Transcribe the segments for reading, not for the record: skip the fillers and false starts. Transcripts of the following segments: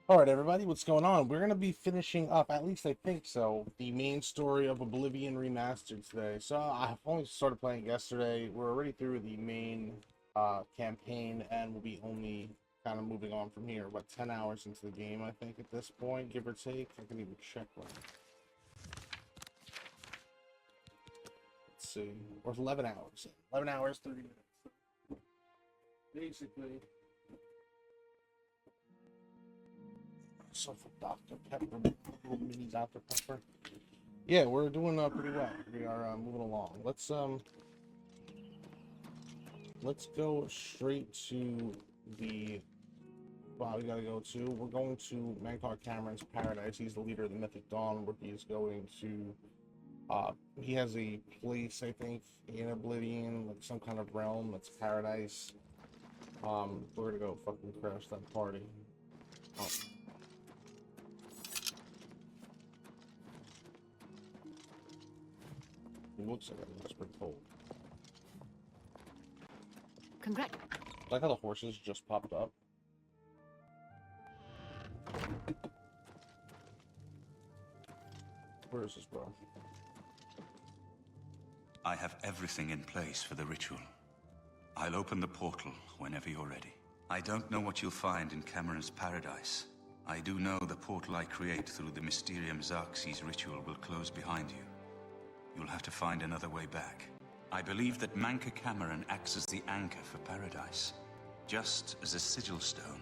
Alright, everybody, what's going on? We're going to be finishing up, at least I think so, the main story of Oblivion Remastered today. So, I've only started playing yesterday. We're already through the main campaign, and we'll be only kind of moving on from here. What, 10 hours into the game, I think, at this point, give or take? I can even check one. Let's see. Or 11 hours. 11 hours, 30 minutes. Basically. So for Dr. Pepper, little mini Dr. Pepper. Yeah, we're doing pretty well. We are moving along. Let's go straight to the spot we gotta go to. We're going to Mankar Cameron's paradise. He's the leader of the Mythic Dawn, where he's going to he has a place, I think, in Oblivion, like some kind of realm that's paradise. We're gonna go fucking crash that party. Oh. It looks like it's pretty cold. Congrats. Like how the horses just popped up. Where is this, bro? I have everything in place for the ritual. I'll open the portal whenever you're ready. I don't know what you'll find in Cameron's paradise. I do know the portal I create through the Mysterium Xerxes ritual will close behind you. You'll have to find another way back. I believe that Manka Cameron acts as the anchor for paradise. Just as a sigil stone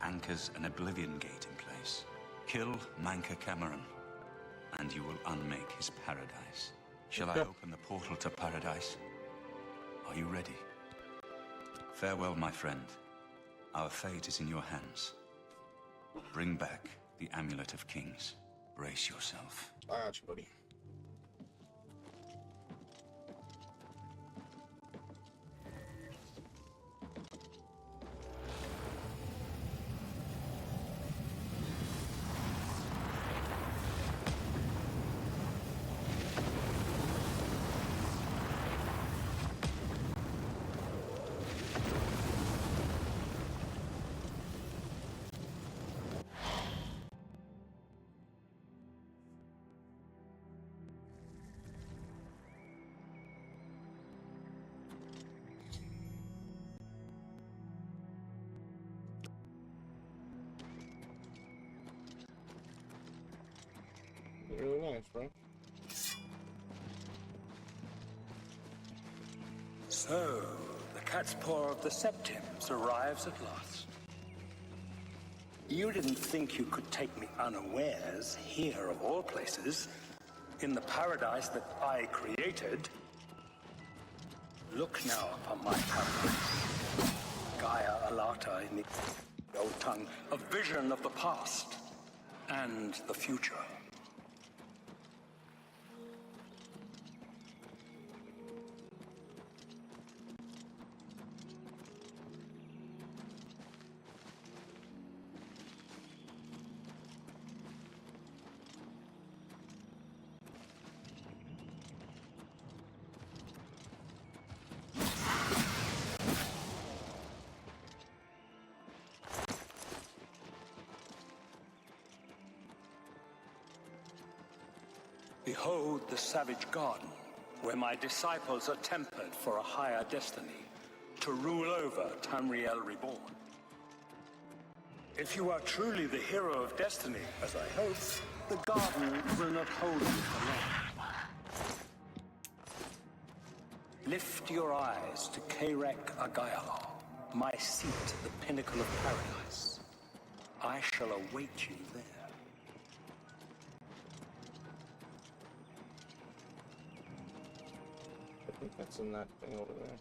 anchors an Oblivion gate in place. Kill Manka Cameron, and you will unmake his paradise. Shall I open the portal to paradise? Are you ready? Farewell, my friend. Our fate is in your hands. Bring back the Amulet of Kings. Brace yourself. I got you, buddy. Really nice, bro. So, the cat's paw of the Septims arrives at last. You didn't think you could take me unawares here, of all places, in the paradise that I created. Look now upon my paradise. Gaia Alata in the old tongue, a vision of the past and the future. Behold the savage garden, where my disciples are tempered for a higher destiny, to rule over Tamriel Reborn. If you are truly the hero of destiny, as I hope, the garden will not hold you for long. Lift your eyes to Kairek Agayala, my seat at the pinnacle of paradise. I shall await you there. I think that's in that thing over there.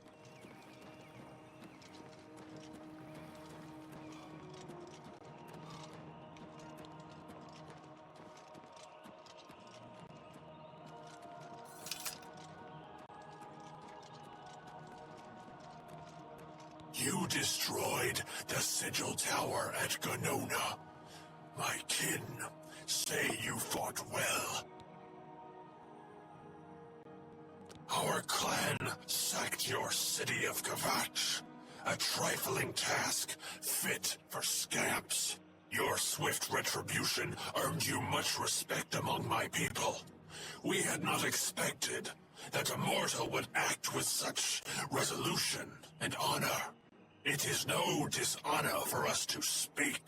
You destroyed the Sigil Tower at Ganona. My kin say you fought well. Our clan sacked your city of Kavach. A trifling task fit for scamps. Your swift retribution earned you much respect among my people. We had not expected that a mortal would act with such resolution and honor. It is no dishonor for us to speak.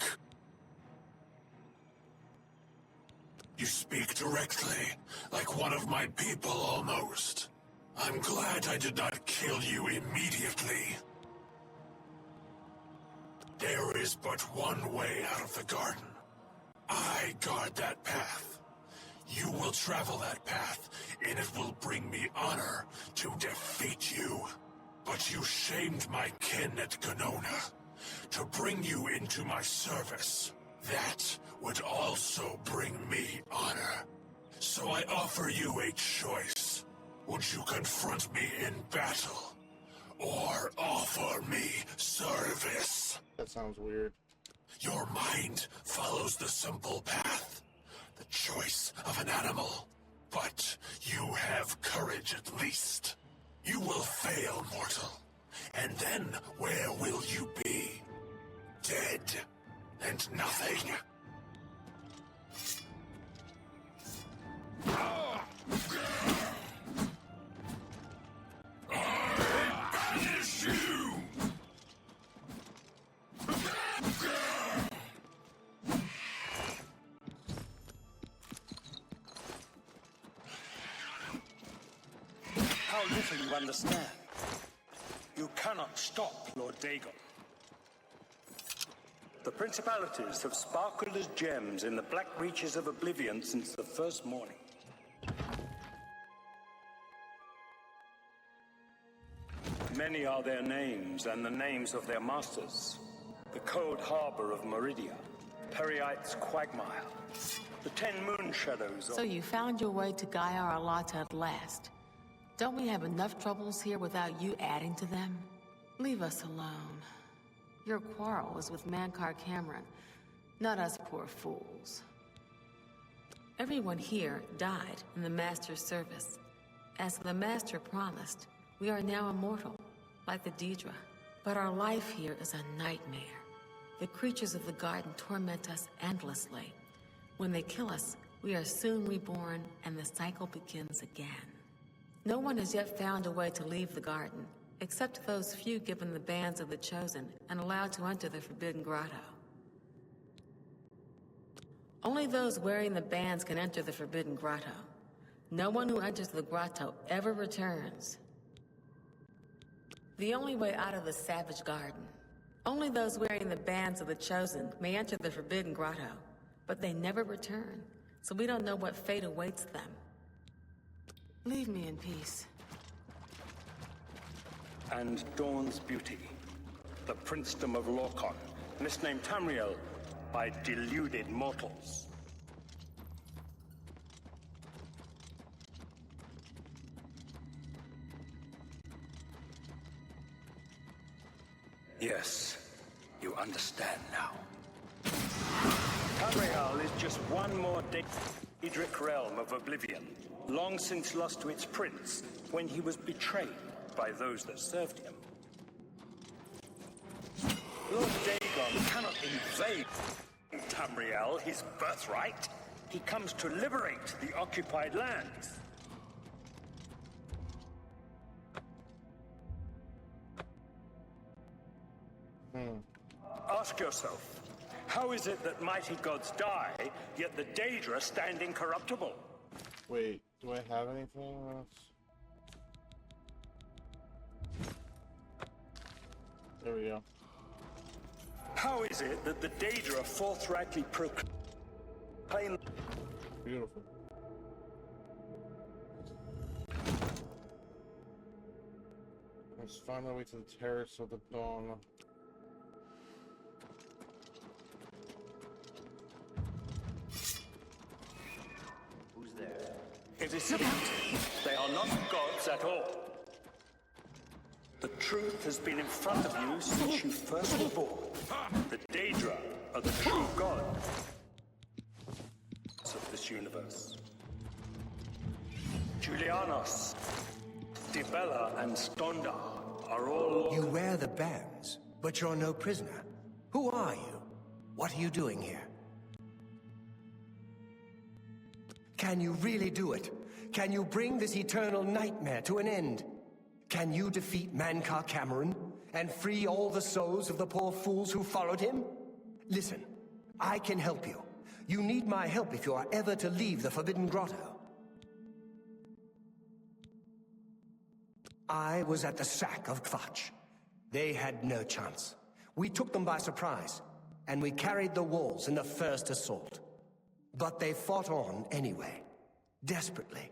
You speak directly, like one of my people almost. I'm glad I did not kill you immediately. There is but one way out of the garden. I guard that path. You will travel that path, and it will bring me honor to defeat you. But you shamed my kin at Ganona. To bring you into my service, that would also bring me honor. So I offer you a choice. Would you confront me in battle, or offer me service? That sounds weird. Your mind follows the simple path, the choice of an animal. But you have courage at least. You will fail, mortal. And then where will you be? Dead and nothing. How little you understand. You cannot stop Lord Dagon. The principalities have sparkled as gems in the black reaches of Oblivion since the first morning. Many are their names and the names of their masters. The cold harbor of Meridia, Periite's quagmire, the 10 moon shadows of... So you found your way to Gaia Arlata at last. Don't we have enough troubles here without you adding to them? Leave us alone. Your quarrel was with Mankar Cameron, not us poor fools. Everyone here died in the Master's service. As the Master promised, we are now immortal, like the Daedra. But our life here is a nightmare. The creatures of the garden torment us endlessly. When they kill us, we are soon reborn and the cycle begins again. No one has yet found a way to leave the garden, except those few given the bands of the Chosen and allowed to enter the Forbidden Grotto. Only those wearing the bands can enter the Forbidden Grotto. No one who enters the grotto ever returns. The only way out of the Savage Garden. Only those wearing the bands of the Chosen may enter the Forbidden Grotto, but they never return, so we don't know what fate awaits them. Leave me in peace. And Dawn's beauty, the princedom of Lorkon, misnamed Tamriel by deluded mortals. Yes, you understand now. Tamriel is just one more Daedric realm of Oblivion, long since lost to its prince when he was betrayed by those that served him. Lord Dagon cannot invade Tamriel, his birthright. He comes to liberate the occupied lands. Ask yourself, how is it that mighty gods die, yet the Daedra stand incorruptible? Wait, do I have anything else? There we go. How is it that the Daedra forthrightly proclaim... Beautiful. Let's find our way to the Terrace of the Dawn. It is simple. They are not gods at all. The truth has been in front of you since you first were born. The Daedra are the true gods of this universe. Julianos, Dibella, and Stonda are all... You wear the bands, but you're no prisoner. Who are you? What are you doing here? Can you really do it? Can you bring this eternal nightmare to an end? Can you defeat Mankar Cameron and free all the souls of the poor fools who followed him? Listen, I can help you. You need my help if you are ever to leave the Forbidden Grotto. I was at the sack of Kvatch. They had no chance. We took them by surprise, and we carried the walls in the first assault. But they fought on anyway, desperately.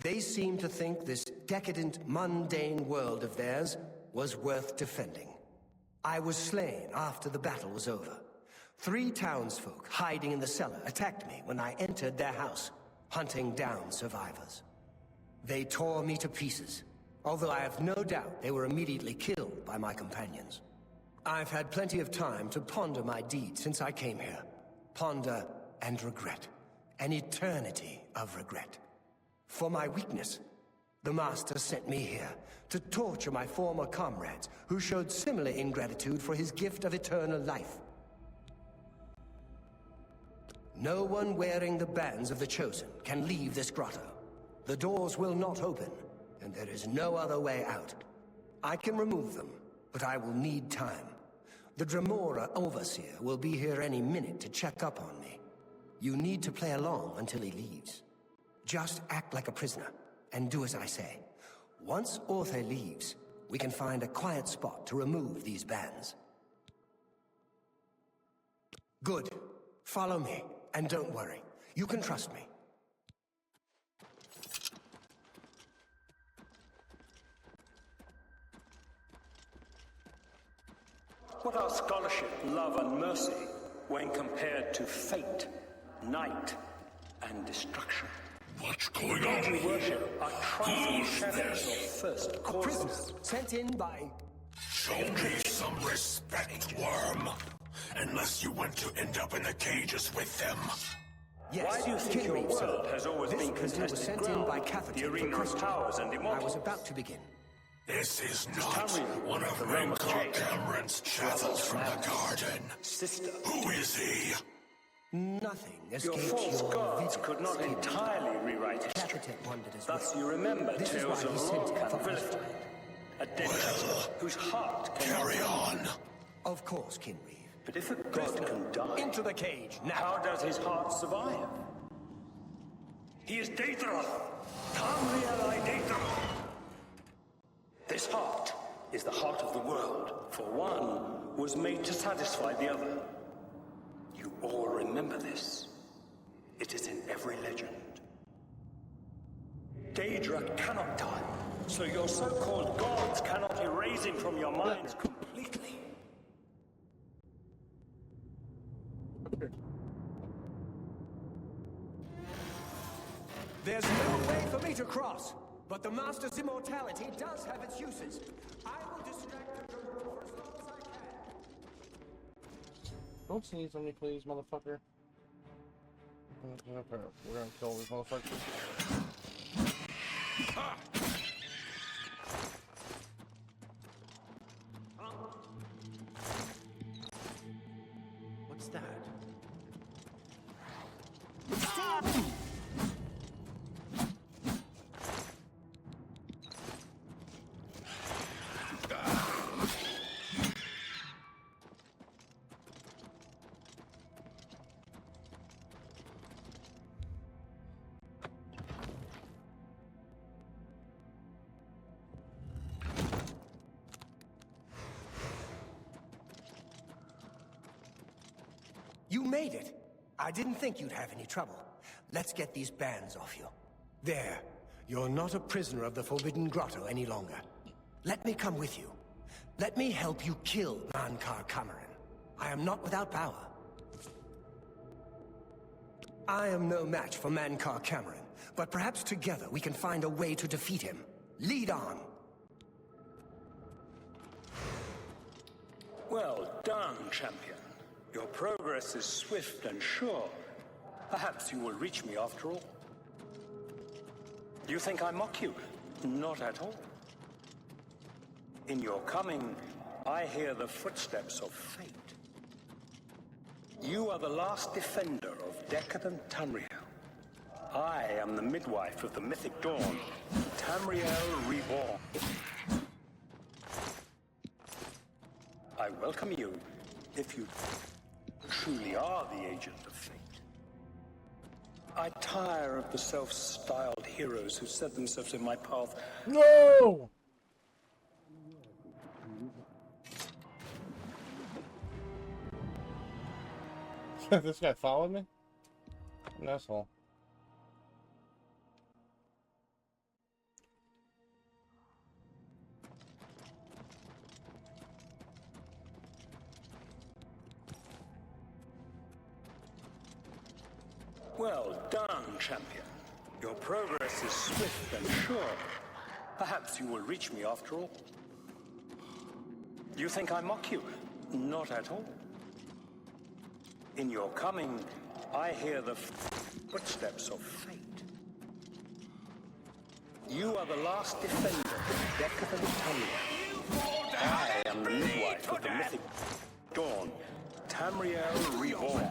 They seemed to think this decadent, mundane world of theirs was worth defending. I was slain after the battle was over. 3 townsfolk hiding in the cellar attacked me when I entered their house, hunting down survivors. They tore me to pieces, although I have no doubt they were immediately killed by my companions. I've had plenty of time to ponder my deed since I came here. Ponder and regret. An eternity of regret. For my weakness, the Master sent me here to torture my former comrades who showed similar ingratitude for his gift of eternal life. No one wearing the bands of the Chosen can leave this grotto. The doors will not open, and there is no other way out. I can remove them, but I will need time. The Dremora Overseer will be here any minute to check up on me. You need to play along until he leaves. Just act like a prisoner, and do as I say. Once Orthe leaves, we can find a quiet spot to remove these bands. Good. Follow me, and don't worry. You can trust me. What are scholarship, love, and mercy when compared to fate, night, and destruction? What's going Gods on we here? worship are trifling Who's shadows of this? first A prisoner causes. sent in by... Show me some respect, worm. Unless you want to end up in the cages with them. Yes, Why do you think your Kinreed, sir. world has always This been prisoner was contested sent in by ground? Catherine The arena for of custody. powers and I immortals. was about to begin. This is not Tamriel, one of the realm of Mankar Jade. Cameron's chattels from the garden. Sister, Who is he? Nothing your escaped false your gods vigilance, could not Kinreed. entirely rewrite history. Catherine wondered as Thus well. you remember This is tales why he of sent Lorca him and for Villefine, punishment. a dead treasure whose heart can Carry on. Of course, Kinreed. But if a god can die, Into the cage, now. how does his heart survive? He is Daedroth! Tamriel I Daedroth! This heart is the heart of the world, for one was made to satisfy the other. You all remember this. It is in every legend. Daedra cannot die, so your so-called gods cannot erase him from your minds completely. There's no way for me to cross, but the Master's immortality does have its uses. I will distract the Dremora for as long as I can. Don't sneeze on me, please, motherfucker. Okay, we're gonna kill these motherfuckers. What's that? You made it. I didn't think you'd have any trouble. Let's get these bands off you. There. You're not a prisoner of the Forbidden Grotto any longer. Let me come with you. Let me help you kill Mankar Cameron. I am not without power. I am no match for Mankar Cameron, but perhaps together we can find a way to defeat him. Lead on. Well done, champion. Your progress is swift and sure. Perhaps you will reach me after all. Do you think I mock you? Not at all. In your coming, I hear the footsteps of fate. You are the last defender of decadent Tamriel. I am the midwife of the mythic dawn, Tamriel Reborn. I welcome you, if you truly are the agent of fate. I tire of the self-styled heroes who set themselves in my path. No! This guy followed me? An asshole. Well done, champion. Your progress is swift and sure. Perhaps you will reach me after all. You think I mock you? Not at all. In your coming, I hear the footsteps of fate. You are the last defender of decadent Tamriel. I am the midwife of the mythic dawn, Tamriel Reborn.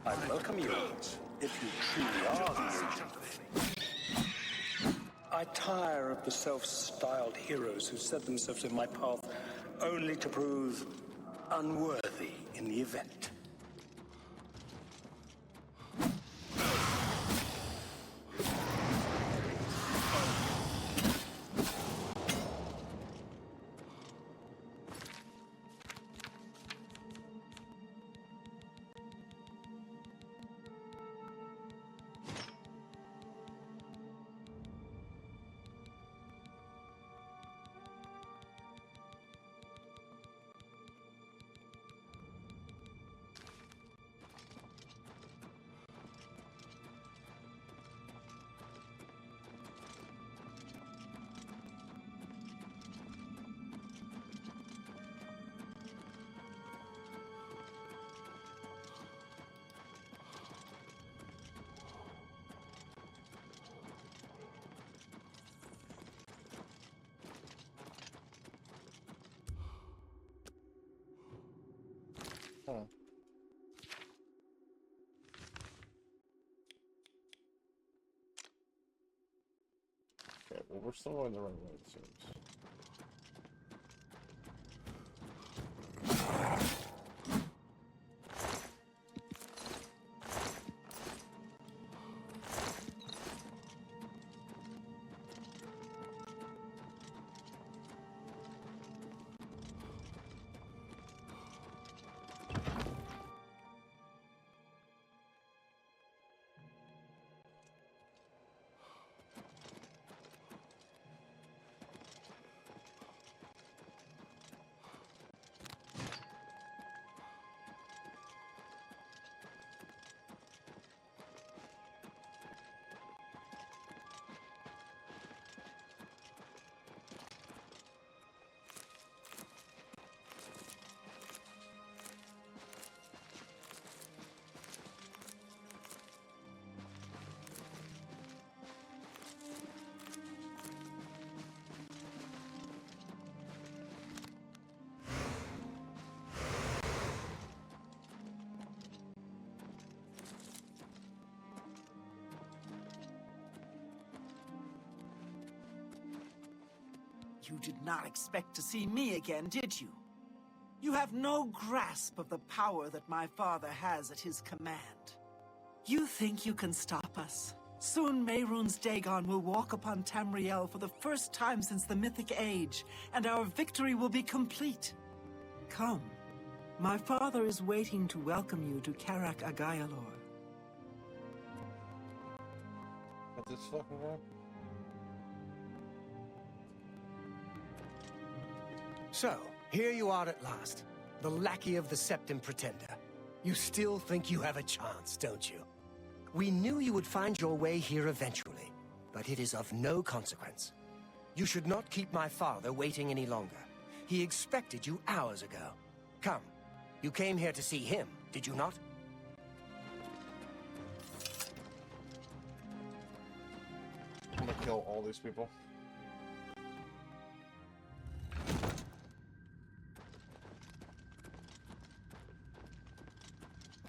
I welcome you, if you truly are the agent of fate. I tire of the self-styled heroes who set themselves in my path only to prove unworthy in the event. Huh. Okay, well, we're still going the right way, it seems. You did not expect to see me again, did you? You have no grasp of the power that my father has at his command. You think you can stop us? Soon Mehrunes Dagon will walk upon Tamriel for the first time since the Mythic Age, and our victory will be complete. Come. My father is waiting to welcome you to Karak Agayalor. What this fucking guy? So, here you are at last, the lackey of the Septim Pretender. You still think you have a chance, don't you? We knew you would find your way here eventually, but it is of no consequence. You should not keep my father waiting any longer. He expected you hours ago. Come, you came here to see him, did you not? I'm gonna kill all these people.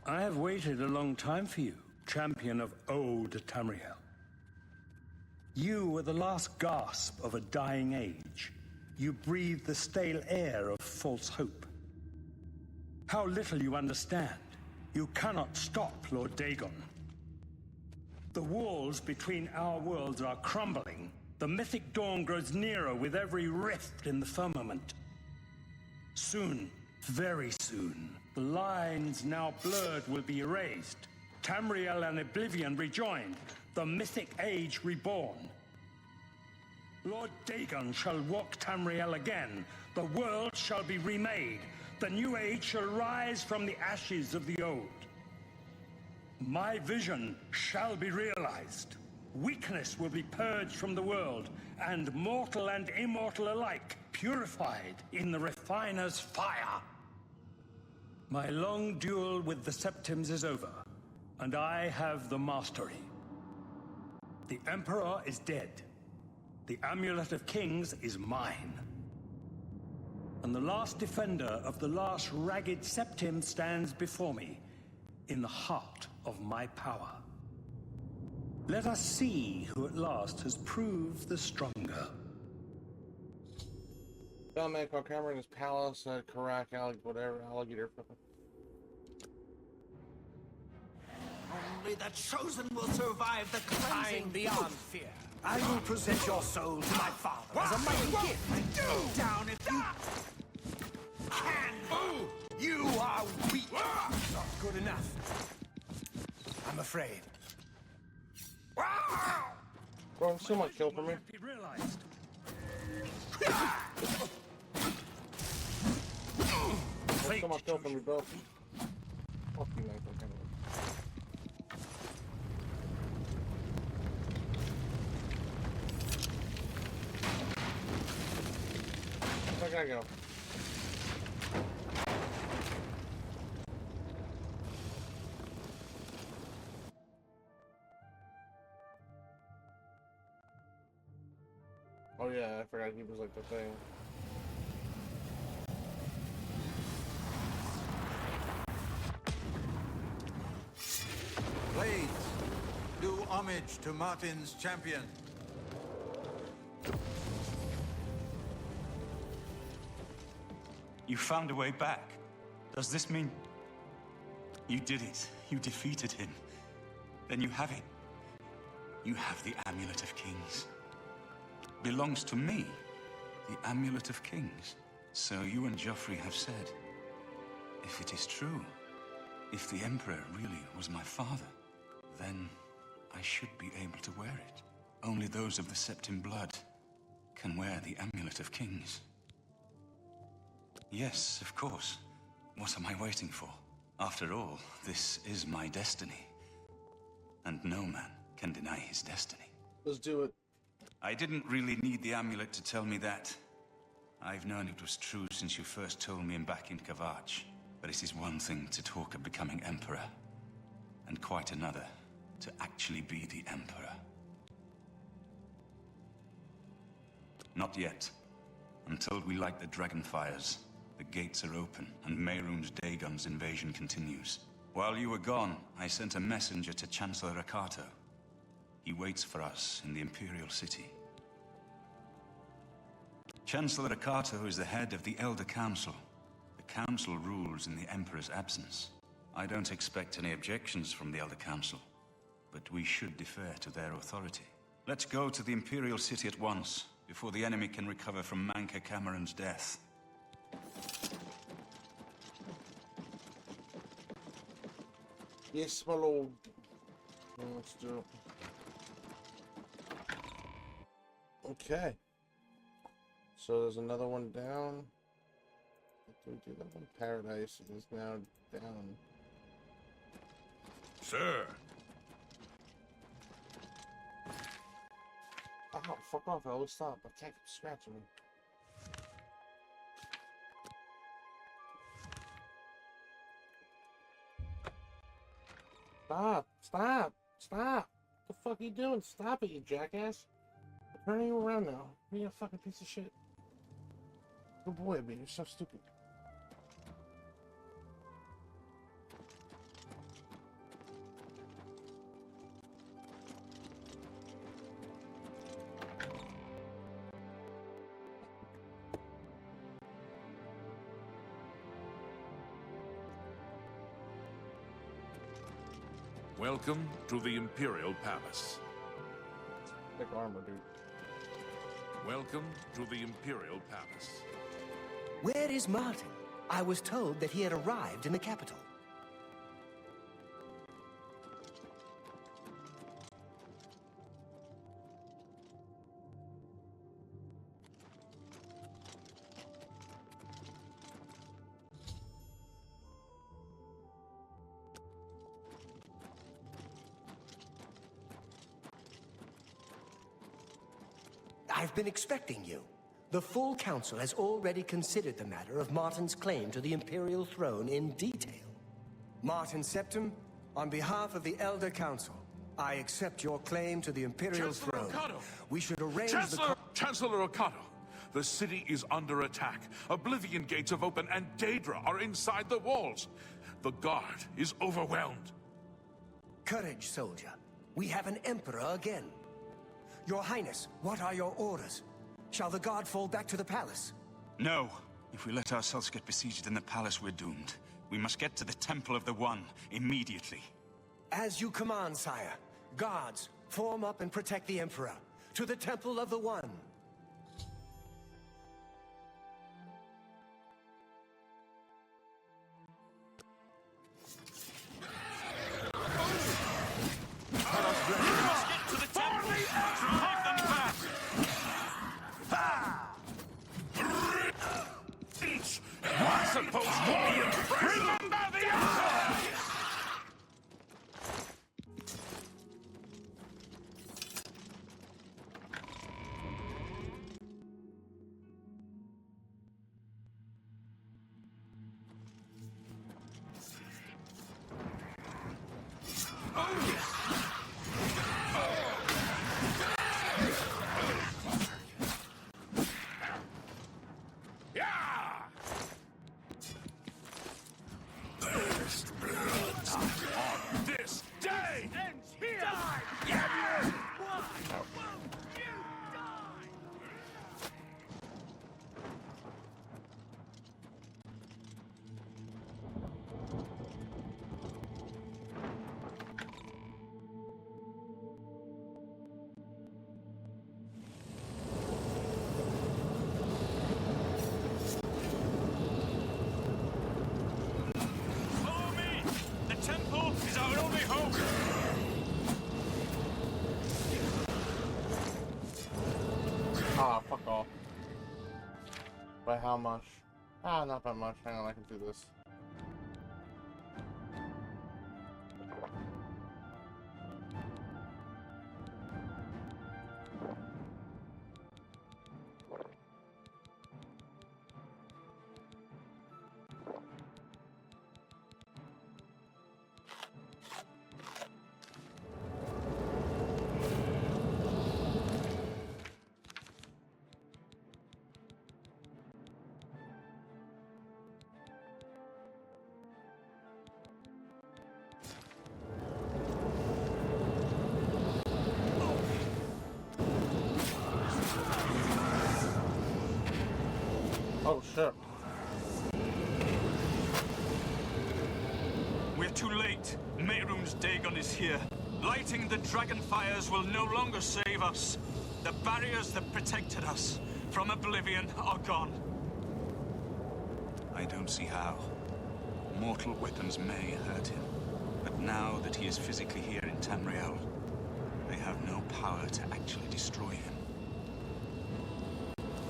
I have waited a long time for you, champion of old Tamriel. You were the last gasp of a dying age. You breathed the stale air of false hope. How little you understand. You cannot stop Lord Dagon. The walls between our worlds are crumbling. The mythic dawn grows nearer with every rift in the firmament. Soon, very soon, the lines now blurred will be erased. Tamriel and Oblivion rejoined, the mythic age reborn. Lord Dagon shall walk Tamriel again. The world shall be remade. The new age shall rise from the ashes of the old. My vision shall be realized. Weakness will be purged from the world, and mortal and immortal alike purified in the refiner's fire. My long duel with the Septims is over, and I have the mastery. The Emperor is dead. The Amulet of Kings is mine. And the last defender of the last ragged Septim stands before me, in the heart of my power. Let us see who at last has proved the stronger. Found Mancar Cameron in his palace at Karak, alligator. Only the chosen will survive the cleansing. Beyond fear. I will present your soul to my father as a mighty gift. Go down if you can. You are weak. Not good enough. I'm afraid. Bro, so much kill for me. Be realized. So much kill for me, bro. Fuck you, man. Where can I go? Oh yeah, I forgot he was like the thing. Blades, do homage to Martin's champion. You found a way back. Does this mean... You did it. You defeated him. Then you have it. You have the Amulet of Kings. Belongs to me. The Amulet of Kings. So you and Joffrey have said, if it is true, if the Emperor really was my father, then I should be able to wear it. Only those of the Septim blood can wear the Amulet of Kings. Yes, of course. What am I waiting for? After all, this is my destiny. And no man can deny his destiny. Let's do it. I didn't really need the amulet to tell me that. I've known it was true since you first told me back in Kavach. But it is one thing to talk of becoming Emperor, and quite another to actually be the Emperor. Not yet. Until we light the Dragonfires, the gates are open, and Mehrunes Dagon's invasion continues. While you were gone, I sent a messenger to Chancellor Akato. He waits for us in the Imperial City. Chancellor Akato is the head of the Elder Council. The Council rules in the Emperor's absence. I don't expect any objections from the Elder Council, but we should defer to their authority. Let's go to the Imperial City at once, before the enemy can recover from Manka Cameron's death. Yes, my lord. Let's do it. Okay. So there's another one down. We do that one. Paradise is now down. Sir, Oh, fuck off, Elvis. Stop. I can't keep scratching me. Stop. Stop. Stop. What the fuck are you doing? Stop it, you jackass. I'm turning you around now. You're a fucking piece of shit. Good boy, man. You're so stupid. Welcome to the Imperial Palace. Thick armor, dude. Welcome to the Imperial Palace. Where is Martin? I was told that he had arrived in the capital. I've been expecting you. The full council has already considered the matter of Martin's claim to the Imperial throne in detail. Martin Septim, on behalf of the Elder Council, I accept your claim to the Imperial throne. Akato! We should arrange Chancellor Akato, the city is under attack. Oblivion gates have opened and Daedra are inside the walls. The guard is overwhelmed. Courage, soldier. We have an emperor again. Your Highness, what are your orders? Shall the guard fall back to the palace? No. If we let ourselves get besieged in the palace, we're doomed. We must get to the Temple of the One immediately. As you command, sire. Guards, form up and protect the Emperor. To the Temple of the One. Supposed to be impressed. Remember the Emperor! Ah, fuck off. By how much? Ah, not by much. Hang on, I can do this. Oh, shit. We're too late. Mehrunes Dagon is here. Lighting the dragon fires will no longer save us. The barriers that protected us from Oblivion are gone. I don't see how. Mortal weapons may hurt him. But now that he is physically here in Tamriel, they have no power to actually destroy him.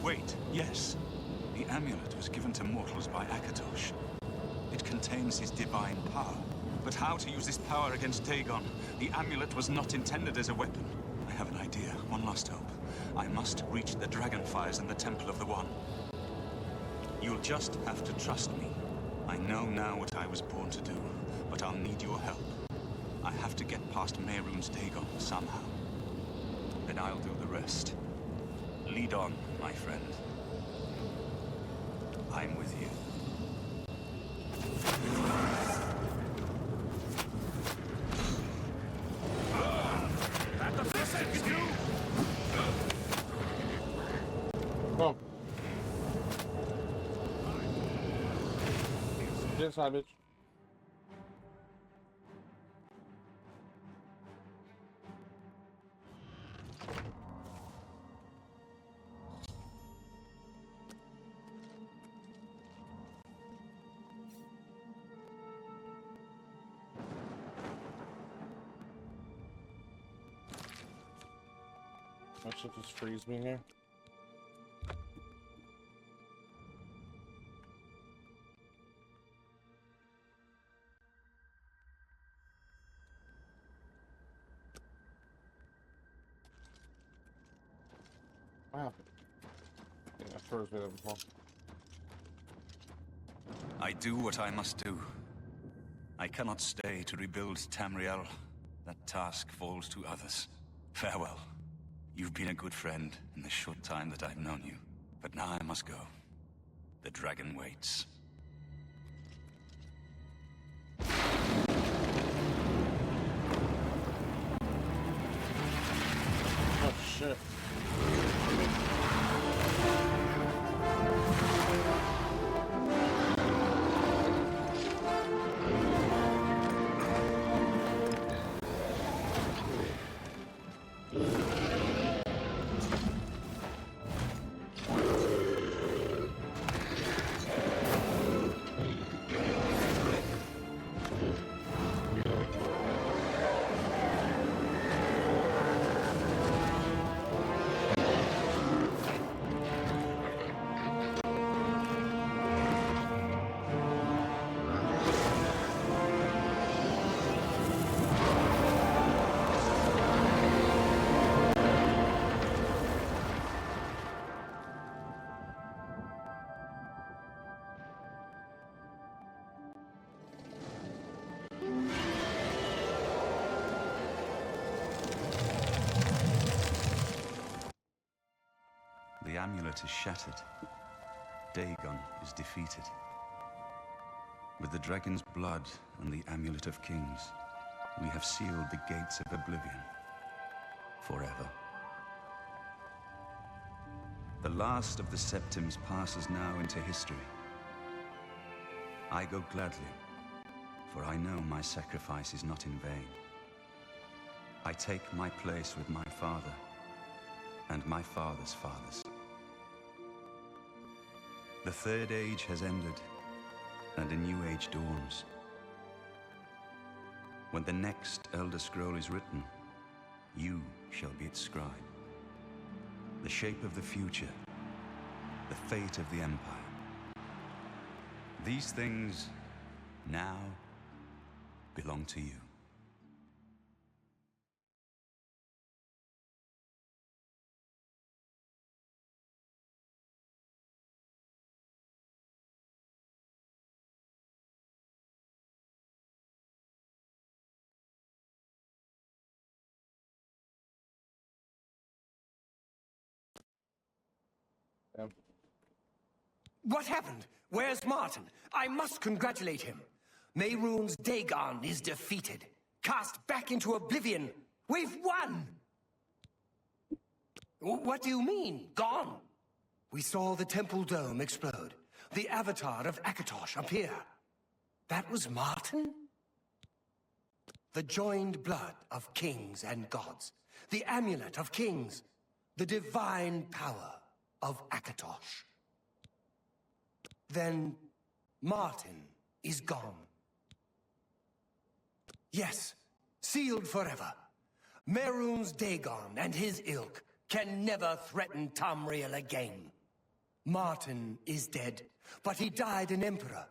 Wait, yes. The amulet was given to mortals by Akatosh. It contains his divine power. But how to use this power against Dagon? The amulet was not intended as a weapon. I have an idea. One last hope. I must reach the dragonfires in the Temple of the One. You'll just have to trust me. I know now what I was born to do, but I'll need your help. I have to get past Mehrunes Dagon somehow. Then I'll do the rest. Lead on, my friend. I'm with you. Come on. Get inside, bitch. My shit just freeze me here. Wow. Yeah, that froze me there before. I do what I must do. I cannot stay to rebuild Tamriel. That task falls to others. Farewell. You've been a good friend in the short time that I've known you. But now I must go. The dragon waits. Oh shit. The amulet is shattered. Dagon is defeated. With the dragon's blood and the amulet of kings, we have sealed the gates of Oblivion. Forever. The last of the Septims passes now into history. I go gladly, for I know my sacrifice is not in vain. I take my place with my father, and my father's fathers. The Third Age has ended, and a new age dawns. When the next Elder Scroll is written, you shall be its scribe. The shape of the future, the fate of the Empire. These things now belong to you. What happened? Where's Martin? I must congratulate him. Mehrunes Dagon is defeated. Cast back into Oblivion. We've won! What do you mean, gone? We saw the temple dome explode. The avatar of Akatosh appear. That was Martin? The joined blood of kings and gods. The amulet of kings. The divine power of Akatosh. Then Martin is gone. Yes, sealed forever. Mehrunes Dagon and his ilk can never threaten Tamriel again. Martin is dead, but he died an emperor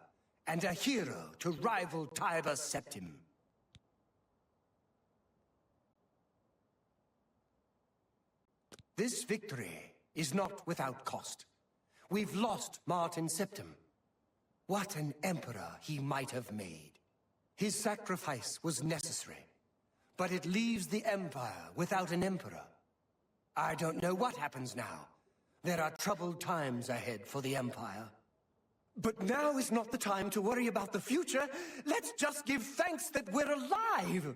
and a hero to rival Tiber Septim. This victory is not without cost. We've lost Martin Septim. What an emperor he might have made. His sacrifice was necessary, but it leaves the Empire without an emperor. I don't know what happens now. There are troubled times ahead for the Empire. But now is not the time to worry about the future. Let's just give thanks that we're alive!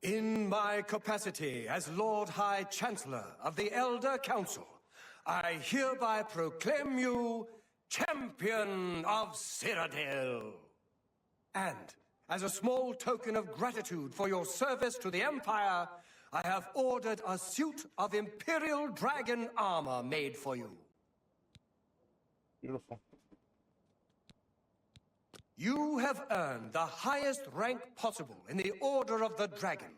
In my capacity as Lord High Chancellor of the Elder Council, I hereby proclaim you Champion of Cyrodiil. And as a small token of gratitude for your service to the Empire, I have ordered a suit of Imperial Dragon armor made for you. Beautiful. You have earned the highest rank possible in the Order of the Dragon,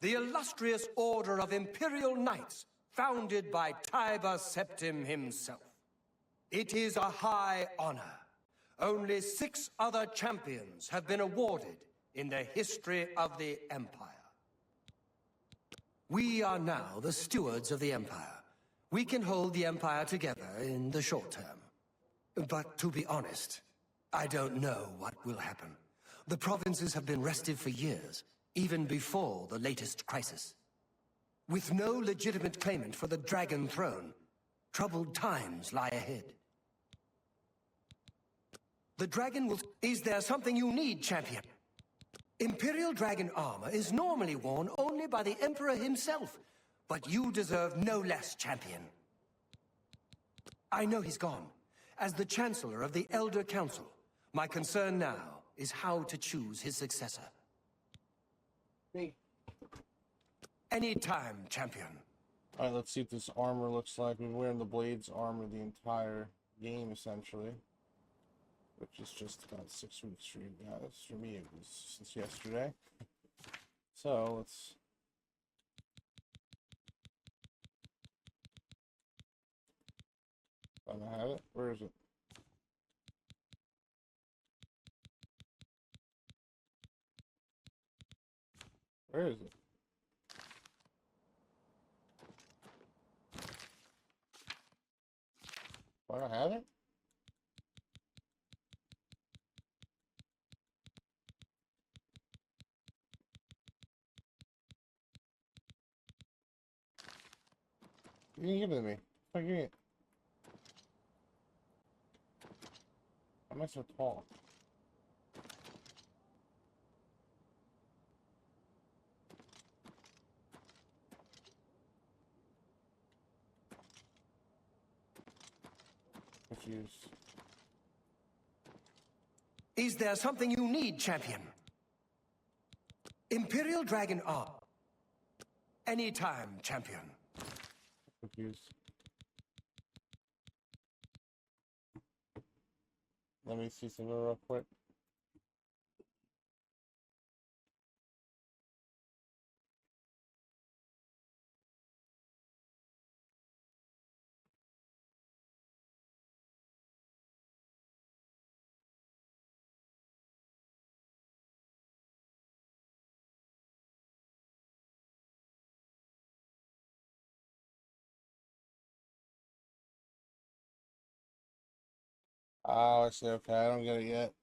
the illustrious Order of Imperial Knights, founded by Tiber Septim himself. It is a high honor. Only 6 other champions have been awarded in the history of the Empire. We are now the stewards of the Empire. We can hold the Empire together in the short term. But to be honest, I don't know what will happen. The provinces have been restive for years, even before the latest crisis. With no legitimate claimant for the Dragon Throne, troubled times lie ahead. The Dragon will... Is there something you need, champion? Imperial Dragon armor is normally worn only by the Emperor himself, but you deserve no less, champion. I know he's gone. As the Chancellor of the Elder Council, my concern now is how to choose his successor. Me. Anytime, champion. Alright, let's see what this armor looks like. We've been wearing the Blades armor the entire game, essentially. Which is just about 6 weeks for you guys. For me, it was since yesterday. So, let's... Don't have it. Where is it? Where is it? Do I have it? You didn't give it to me. Fuck, give me it. Why am I so tall? Confused. Is there something you need, champion? Imperial Dragon armor. Anytime, champion. Confused. Let me see something real quick. Oh, I see. Okay, I don't get it yet.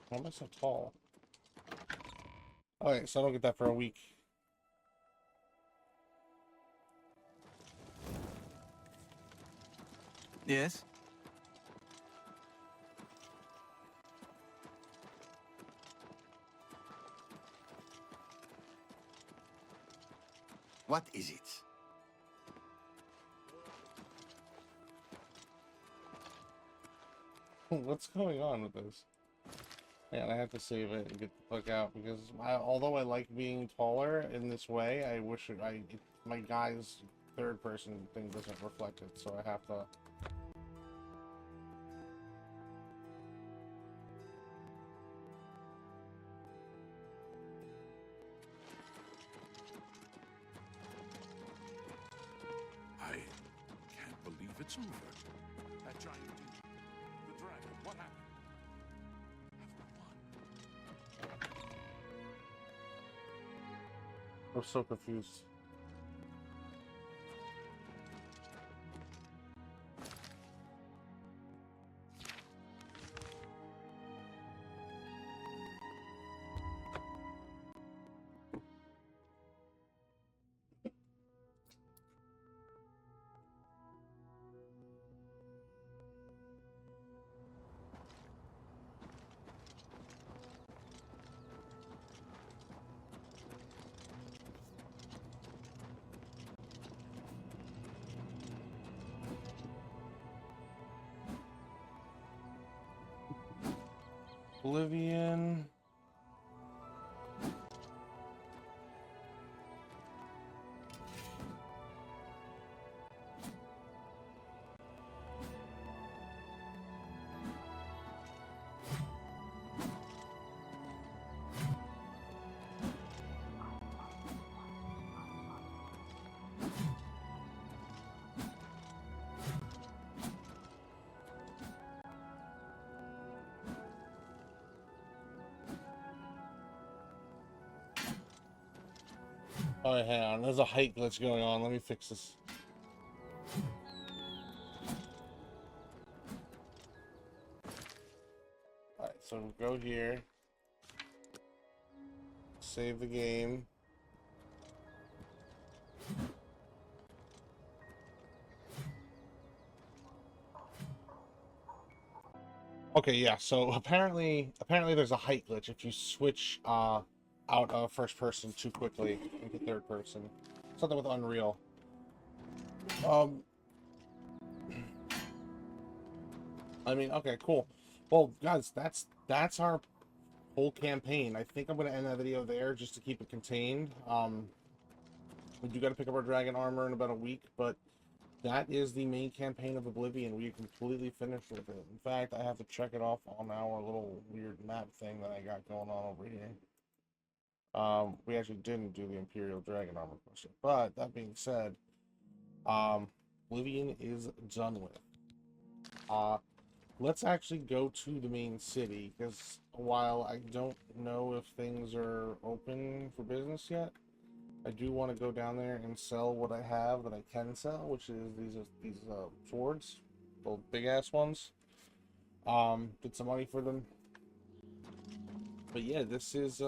Why am I so tall? Alright, so I don't get that for a week. Yes? What is it? What's going on with this? Man, I have to save it and get the fuck out because although I like being taller in this way, I wish my guy's third person thing doesn't reflect it, so I have to. I can't believe it's over. That giant demon, the dragon, what happened? I'm so confused. Oblivion. Oh, hang on. There's a height glitch going on. Let me fix this. Alright, so go here. Save the game. Okay, yeah, so apparently there's a height glitch if you switch out of first person too quickly into third person. Something with Unreal. I mean, okay, cool. Well, guys, that's our whole campaign. I think I'm gonna end that video there just to keep it contained. We do gotta pick up our dragon armor in about a week, but that is the main campaign of Oblivion. We completely finished with it. In fact, I have to check it off on our little weird map thing that I got going on over here. We actually didn't do the Imperial Dragon Armor question. But that being said, Oblivion is done with. Let's actually go to the main city, because while I don't know if things are open for business yet, I do want to go down there and sell what I have that I can sell, which is these swords, those big ass ones. Get some money for them. But yeah, this is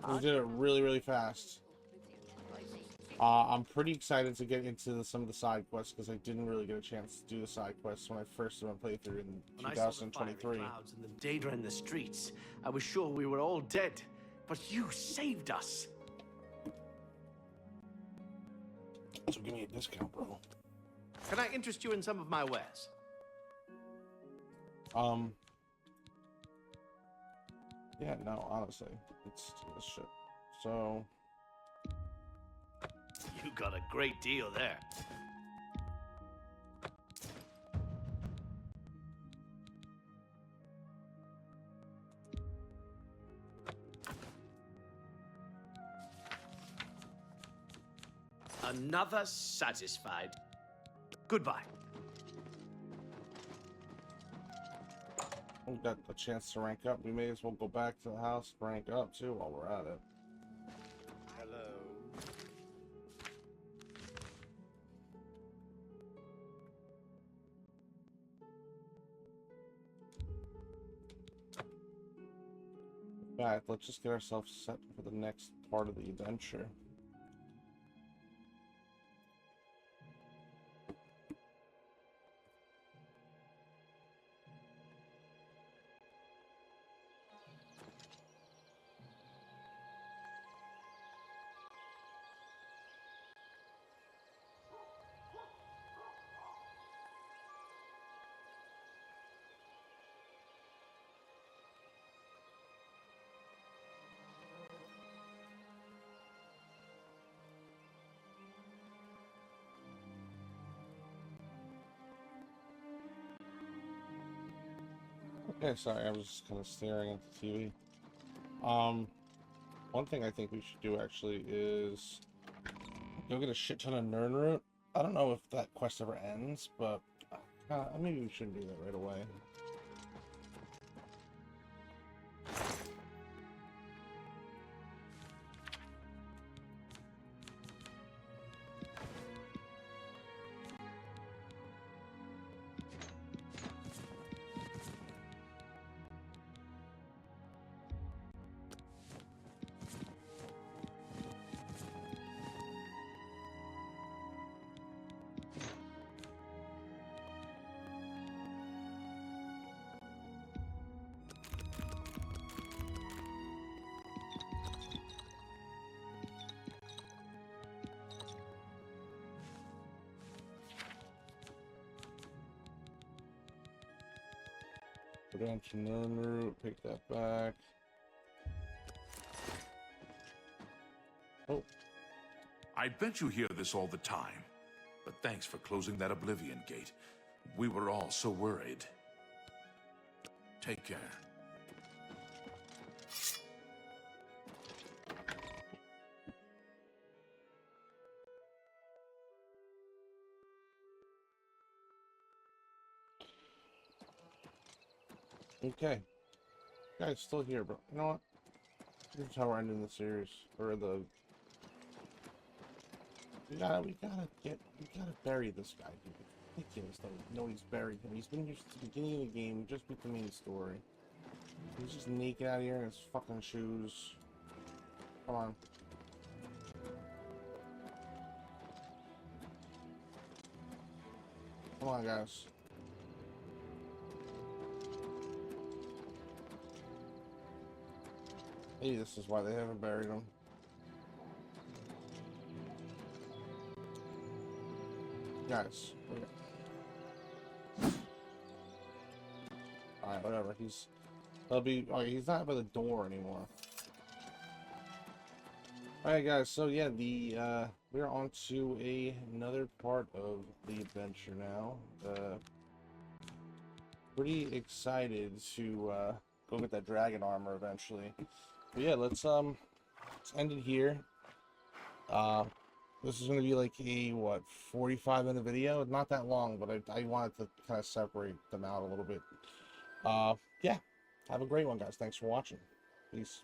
we did it really, really fast. I'm pretty excited to get into some of the side quests because I didn't really get a chance to do the side quests when I first did my playthrough in 2023. Clouds and the data in the streets, I was sure we were all dead, but you saved us. So give me a discount, bro. Can I interest you in some of my wares? Yeah, no, honestly, it's this shit. So. You got a great deal there. Another satisfied. Goodbye. We got a chance to rank up. We may as well go back to the house, rank up too while we're at it. Hello. In fact, let's just get ourselves set for the next part of the adventure. Okay, sorry, I was just kind of staring at the TV. One thing I think we should do actually is go get a shit ton of Nernroot. I don't know if that quest ever ends, but maybe we shouldn't do that right away. Go down to known route, pick that back. Oh. I bet you hear this all the time. But thanks for closing that Oblivion gate. We were all so worried. Take care. Okay. Guy's still here, bro. You know what? This is how we're ending the series. Or the... We gotta bury this guy, dude. It's ridiculous that we know he's buried him. He's been here since the beginning of the game. We just beat the main story. He's just naked out here in his fucking shoes. Come on. Come on, guys. Maybe this is why they haven't buried him. Guys. Okay. Alright, whatever. He's not by the door anymore. Alright guys, so yeah, we're on to another part of the adventure now. Pretty excited to go get that dragon armor eventually. But yeah, let's end it here. This is going to be like a, what, 45-minute video? Not that long, but I wanted to kind of separate them out a little bit. Yeah, have a great one, guys. Thanks for watching. Peace.